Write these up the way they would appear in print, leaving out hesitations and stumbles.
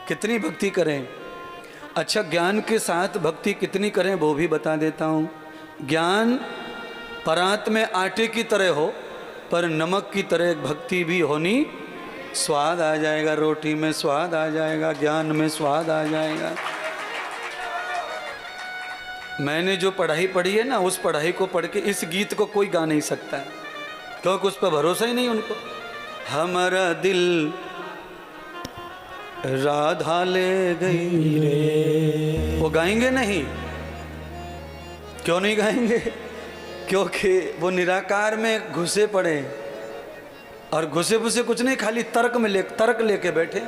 कितनी भक्ति करें। अच्छा, ज्ञान के साथ भक्ति कितनी करें वो भी बता देता हूँ। ज्ञान परात में आटे की तरह हो, पर नमक की तरह भक्ति भी होनी। स्वाद आ जाएगा, रोटी में स्वाद आ जाएगा, ज्ञान में स्वाद आ जाएगा। मैंने जो पढ़ाई पढ़ी है ना, उस पढ़ाई को पढ़ के इस गीत को कोई गा नहीं सकता है, क्योंकि उस पर भरोसा ही नहीं उनको। हमारा दिल राधा ले गई रे, वो गाएंगे नहीं। क्यों नहीं गाएंगे? क्योंकि वो निराकार में घुसे पड़े, और घुसे घुसे कुछ नहीं, खाली तर्क लेके बैठे।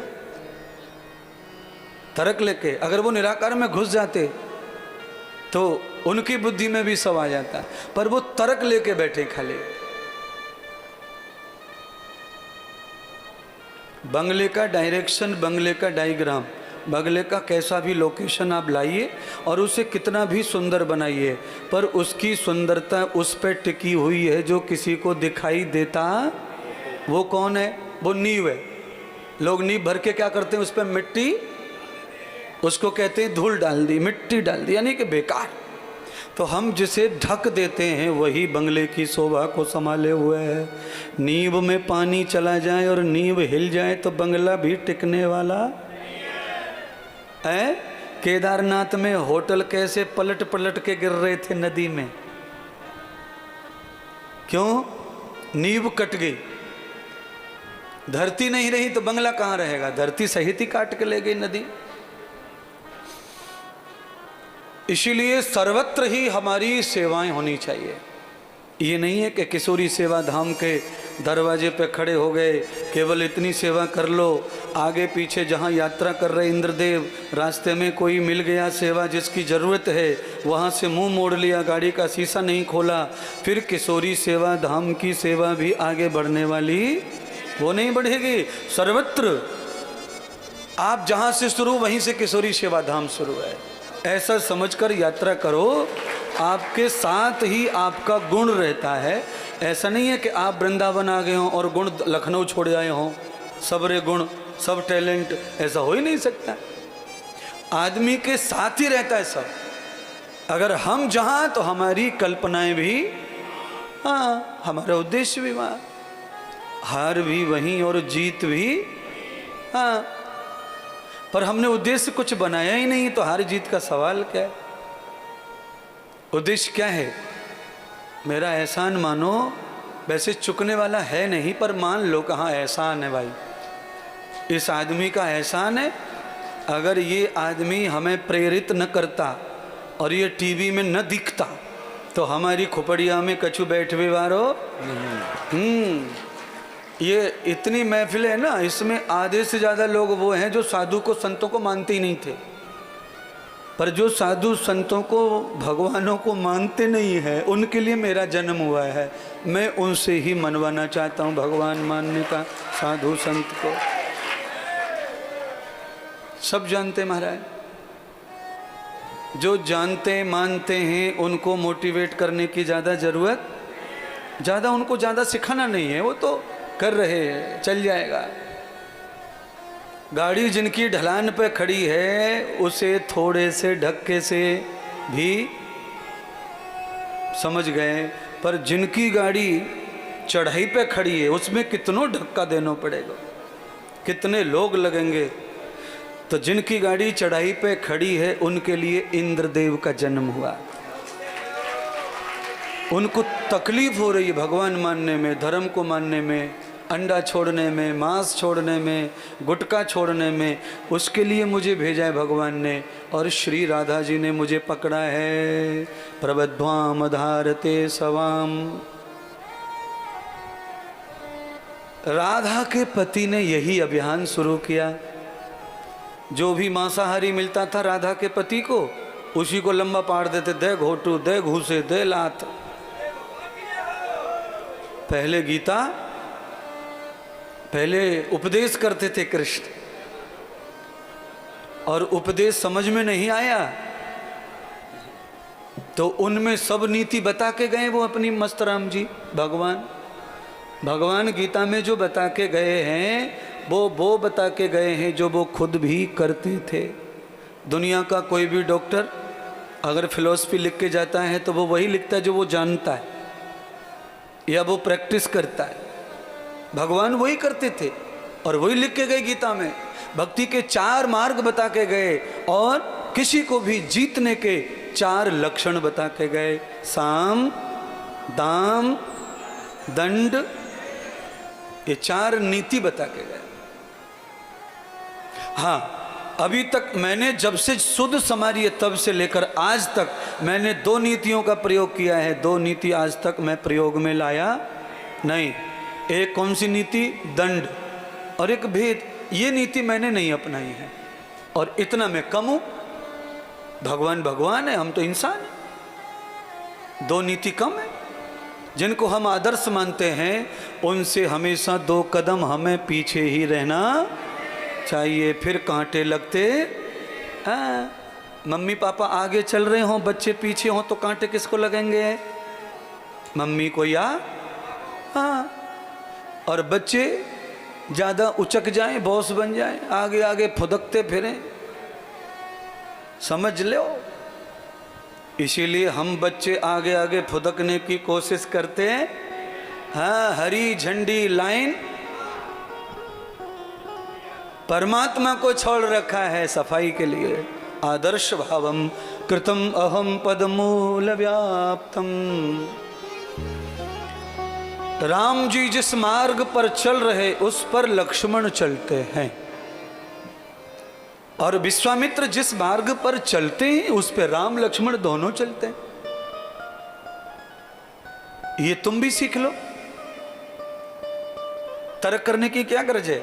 तर्क लेके, अगर वो निराकार में घुस जाते तो उनकी बुद्धि में भी सब आ जाता, पर वो तर्क लेके बैठे खाली। बंगले का डायरेक्शन, बंगले का डायग्राम, बंगले का कैसा भी लोकेशन आप लाइए और उसे कितना भी सुंदर बनाइए, पर उसकी सुंदरता उस पर टिकी हुई है जो किसी को दिखाई देता। वो कौन है? वो नींव है। लोग नींव भर के क्या करते हैं? उस पर मिट्टी, उसको कहते हैं धूल डाल दी, मिट्टी डाल दी, यानी कि बेकार। तो हम जिसे ढक देते हैं वही बंगले की शोभा को संभाले हुए है। नींव में पानी चला जाए और नींव हिल जाए तो बंगला भी टिकने वाला है। केदारनाथ में होटल कैसे पलट पलट के गिर रहे थे नदी में, क्यों? नींव कट गई, धरती नहीं रही तो बंगला कहाँ रहेगा? धरती सहित ही काट के ले गई नदी। इसीलिए सर्वत्र ही हमारी सेवाएं होनी चाहिए। ये नहीं है कि किशोरी सेवा धाम के दरवाजे पे खड़े हो गए, केवल इतनी सेवा कर लो। आगे पीछे जहाँ यात्रा कर रहे इंद्रदेव, रास्ते में कोई मिल गया सेवा जिसकी ज़रूरत है, वहाँ से मुंह मोड़ लिया, गाड़ी का शीशा नहीं खोला, फिर किशोरी सेवा धाम की सेवा भी आगे बढ़ने वाली वो नहीं बढ़ेगी। सर्वत्र आप जहाँ से शुरू, वहीं से किशोरी सेवा धाम शुरू है, ऐसा समझकर यात्रा करो। आपके साथ ही आपका गुण रहता है। ऐसा नहीं है कि आप वृंदावन आ गए हों और गुण लखनऊ छोड़ आए हों, सबरे गुण, सब टैलेंट, ऐसा हो ही नहीं सकता। आदमी के साथ ही रहता है सब। अगर हम जहाँ तो हमारी कल्पनाएं भी, हाँ, हमारा उद्देश्य भी वहाँ, हार भी वहीं और जीत भी, हाँ। पर हमने उद्देश्य कुछ बनाया ही नहीं, तो हार जीत का सवाल क्या है? उद्देश्य क्या है? मेरा एहसान मानो। वैसे चुकने वाला है नहीं, पर मान लो कहाँ एहसान है भाई, इस आदमी का एहसान है। अगर ये आदमी हमें प्रेरित न करता और ये टीवी में न दिखता तो हमारी खोपड़िया में कछु बैठवे वारो। ये इतनी महफिल है ना, इसमें आधे से ज़्यादा लोग वो हैं जो साधु को, संतों को मानते ही नहीं थे। पर जो साधु संतों को, भगवानों को मानते नहीं है, उनके लिए मेरा जन्म हुआ है। मैं उनसे ही मनवाना चाहता हूँ भगवान मानने का, साधु संत को। सब जानते महाराज, जो जानते मानते हैं उनको मोटिवेट करने की ज़्यादा ज़रूरत, ज़्यादा उनको ज़्यादा सिखाना नहीं है, वो तो कर रहे हैं, चल जाएगा। गाड़ी जिनकी ढलान पे खड़ी है उसे थोड़े से धक्के से भी समझ गए, पर जिनकी गाड़ी चढ़ाई पे खड़ी है उसमें कितनों धक्का देना पड़ेगा, कितने लोग लगेंगे। तो जिनकी गाड़ी चढ़ाई पे खड़ी है उनके लिए इंद्रदेव का जन्म हुआ। उनको तकलीफ हो रही है भगवान मानने में, धर्म को मानने में, अंडा छोड़ने में, मांस छोड़ने में, गुटखा छोड़ने में। उसके लिए मुझे भेजा है भगवान ने, और श्री राधा जी ने मुझे पकड़ा है। प्रबध्वाम धारते सवाम। राधा के पति ने यही अभियान शुरू किया। जो भी मांसाहारी मिलता था राधा के पति को, उसी को लंबा पाड़ देते, दे घोटू, दे घूसे, दे लात। पहले गीता, पहले उपदेश करते थे कृष्ण, और उपदेश समझ में नहीं आया तो उनमें सब नीति बता के गए वो अपनी मस्त राम जी। भगवान गीता में जो बता के गए हैं वो बता के गए हैं जो वो खुद भी करते थे। दुनिया का कोई भी डॉक्टर अगर फिलॉसफी लिख के जाता है तो वो वही लिखता है जो वो जानता है या वो प्रैक्टिस करता है। भगवान वही करते थे और वही लिख के गए गीता में। भक्ति के 4 मार्ग बता के गए और किसी को भी जीतने के 4 लक्षण बता के गए। साम, दाम, दंड, ये 4 नीति बता के गए। हाँ, अभी तक मैंने जब से शुद्ध समारी है तब से लेकर आज तक मैंने 2 नीतियों का प्रयोग किया है। 2 नीति आज तक मैं प्रयोग में लाया नहीं। एक कौन सी नीति? दंड, और एक भेद। ये नीति मैंने नहीं अपनाई है और इतना मैं कम हूं। भगवान भगवान है, हम तो इंसान हैं। 2 नीति कम है। जिनको हम आदर्श मानते हैं उनसे हमेशा 2 कदम हमें पीछे ही रहना चाहिए, फिर कांटे लगते। मम्मी पापा आगे चल रहे हों, बच्चे पीछे हों तो कांटे किसको लगेंगे? मम्मी को या हाँ। और बच्चे ज़्यादा उचक जाएं, बॉस बन जाएं, आगे आगे फुदकते फिरें, समझ लो। इसीलिए हम बच्चे आगे आगे फुदकने की कोशिश करते हैं। हाँ, हरी झंडी लाइन परमात्मा को छोड़ रखा है सफाई के लिए। आदर्श भावम कृतम अहम पदमूल व्याप्तम। राम जी जिस मार्ग पर चल रहे उस पर लक्ष्मण चलते हैं, और विश्वामित्र जिस मार्ग पर चलते हैं उस पर राम लक्ष्मण दोनों चलते हैं। ये तुम भी सीख लो। तर्क करने की क्या गरज है?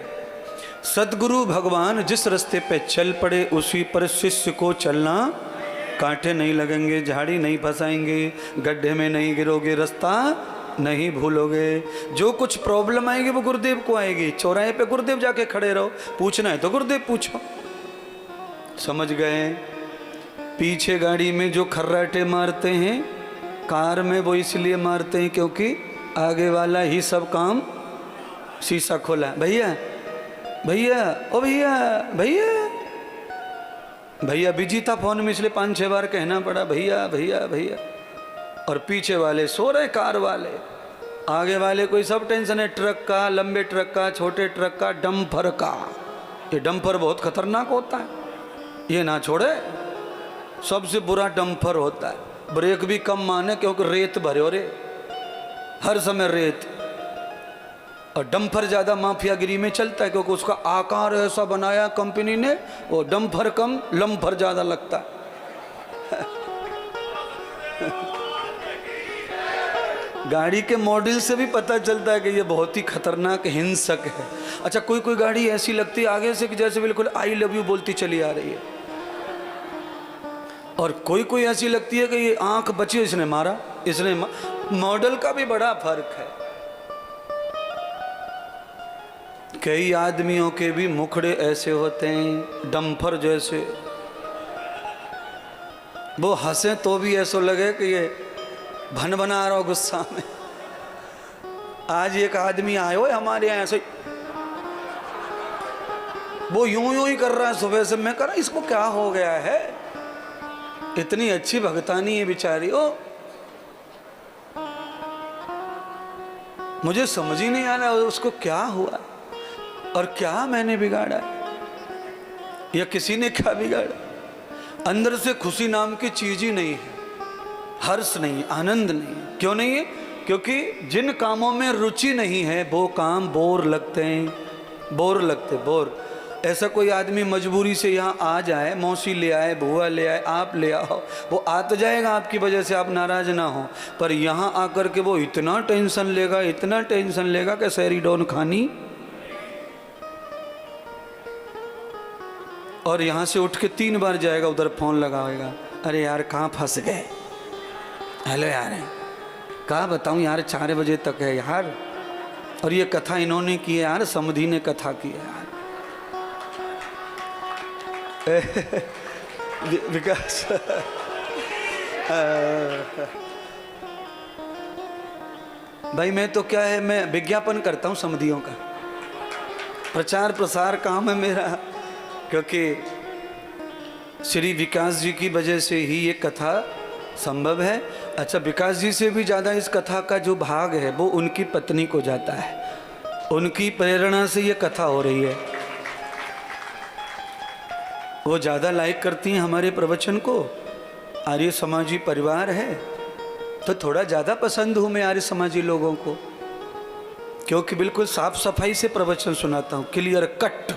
सदगुरु भगवान जिस रास्ते पे चल पड़े उसी पर शिष्य को चलना। कांटे नहीं लगेंगे, झाड़ी नहीं फंसाएंगे, गड्ढे में नहीं गिरोगे, रास्ता नहीं भूलोगे। जो कुछ प्रॉब्लम आएगी वो गुरुदेव को आएगी। चौराहे पे गुरुदेव जाके खड़े रहो, पूछना है तो गुरुदेव पूछो। समझ गए? पीछे गाड़ी में जो खर्राटे मारते हैं कार में वो इसलिए मारते हैं क्योंकि आगे वाला ही सब काम। शीशा खोला, भैया भैया ओ भैया भैया भैया, बिजी था फोन में इसलिए 5-6 बार कहना पड़ा भैया भैया भैया। और पीछे वाले सो रहे, कार वाले। आगे वाले कोई सब टेंशन है, ट्रक का, लंबे ट्रक का, छोटे ट्रक का, डंपर का। ये डंपर बहुत खतरनाक होता है, ये ना छोड़े। सबसे बुरा डंपर होता है। ब्रेक भी कम माने क्योंकि रेत भरे हो रे, हर समय रेत। और डंपर ज़्यादा माफियागिरी में चलता है क्योंकि उसका आकार ऐसा बनाया कंपनी ने, वो डंपर कम लंफर ज़्यादा लगता है। गाड़ी के मॉडल से भी पता चलता है कि ये बहुत ही खतरनाक हिंसक है। अच्छा, कोई कोई गाड़ी ऐसी लगती है आगे से कि जैसे बिल्कुल आई लव यू बोलती चली आ रही है, और कोई कोई ऐसी लगती है कि ये आंख बची, इसने मारा, इसने मॉडल का भी बड़ा फर्क है। कई आदमियों के भी मुखड़े ऐसे होते हैं डंपर जैसे, वो हंसे तो भी ऐसा लगे कि ये भन बना रहा हो गुस्सा में। आज एक आदमी आए हो हमारे यहाँ ऐसे, वो यूं यूं ही कर रहा है सुबह से। मैं कर रहा इसको क्या हो गया है? इतनी अच्छी भगतानी है बेचारी। ओ मुझे समझ ही नहीं आ रहा उसको क्या हुआ और क्या मैंने बिगाड़ा या किसी ने क्या बिगाड़ा। अंदर से खुशी नाम की चीज ही नहीं है, हर्ष नहीं, आनंद नहीं। क्यों नहीं है? क्योंकि जिन कामों में रुचि नहीं है वो काम बोर लगते हैं, बोर लगते, बोर। ऐसा कोई आदमी मजबूरी से यहाँ आ जाए, मौसी ले आए, बुआ ले आए, आप ले आओ, वो आ तो जाएगा आपकी वजह से, आप नाराज ना हो। पर यहाँ आकर के वो इतना टेंशन लेगा, इतना टेंशन लेगा कि शहरी डॉन खानी। और यहाँ से उठ के 3 बार जाएगा, उधर फोन लगाएगा, अरे यार कहाँ फंस गए, हेलो यार कहाँ बताऊँ यार 4 बजे तक है यार, और ये कथा इन्होंने की है यार, समधी ने कथा की है यार। विकास भाई मैं तो क्या है, मैं विज्ञापन करता हूँ समधियों का। प्रचार प्रसार काम है मेरा, क्योंकि श्री विकास जी की वजह से ही ये कथा संभव है। अच्छा, विकास जी से भी ज़्यादा इस कथा का जो भाग है वो उनकी पत्नी को जाता है, उनकी प्रेरणा से ये कथा हो रही है। वो ज़्यादा लाइक करती हैं हमारे प्रवचन को, आर्य समाजी परिवार है तो थोड़ा ज़्यादा पसंद हूँ मैं आर्य समाजी लोगों को, क्योंकि बिल्कुल साफ सफाई से प्रवचन सुनाता हूँ, क्लियर कट।